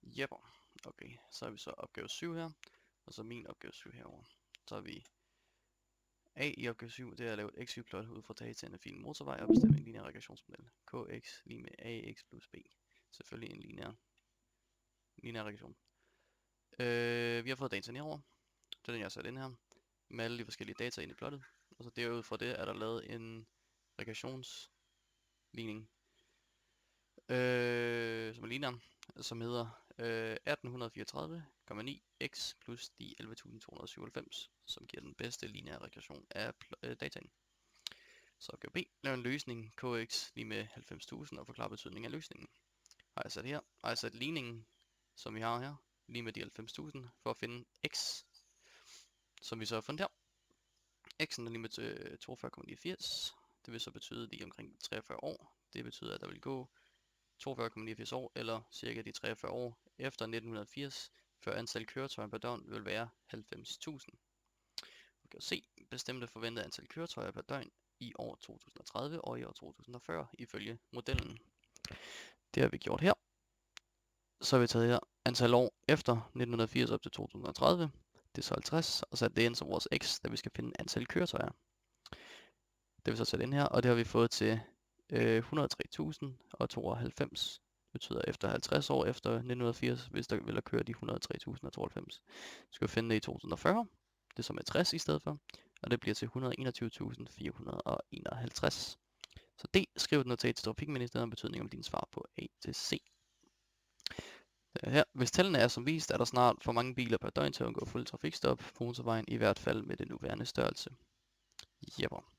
Jepper. Okay, så har vi så opgave 7 her, og så min opgave 7 herover. Så har vi A i opgave 7, det er at lave et XY-plot ud fra dataen af filen motorvej og bestemme en lineær regressionsmodel. Kx lige med AX plus B. Selvfølgelig en lineær regression. Vi har fået dataen herover. Det er den, jeg har sat ind her. Med alle de forskellige data ind i plottet. Og så derud fra det er der lavet en regressionsligning, som er lineær, som hedder 1834,9 x plus de 11.297, som giver den bedste lineære regression af dataen. Så opgave B, lav en løsning kx lige med 90.000 og forklare betydningen af løsningen. Har jeg sat her, har jeg sat ligningen, som vi har her, lige med de 90.000 for at finde x, som vi så har fundet her. X'en er lige med 42,89, det vil så betyde de omkring 43 år. Det betyder, at der vil gå 42,89 år, eller cirka de 43 år efter 1980, før antal køretøjer per døgn vil være 90.000. Okay, C. Bestemte forventede antal køretøjer per døgn i år 2030 og i år 2040 ifølge modellen. Det har vi gjort her. Så har vi taget her antal år efter 1980 op til 2030. Det er så 50, og sat det ind som vores x, da vi skal finde antal køretøjer. Det vil så sætte ind her, og det har vi fået til 103.092. Det betyder efter 50 år efter 1980, hvis der vil køre de 103.092. Så skal vi finde det i 2040. Det er så med 60 i stedet for, og det bliver til 121.451. Så D, skriv et notat til trafikministeriet om betydning om dine svar på A til C. Her. Hvis tallene er som vist, er der snart for mange biler per døgn til at undgå fuld trafikstop på motorvejen, i hvert fald med det nuværende størrelse. Jepper.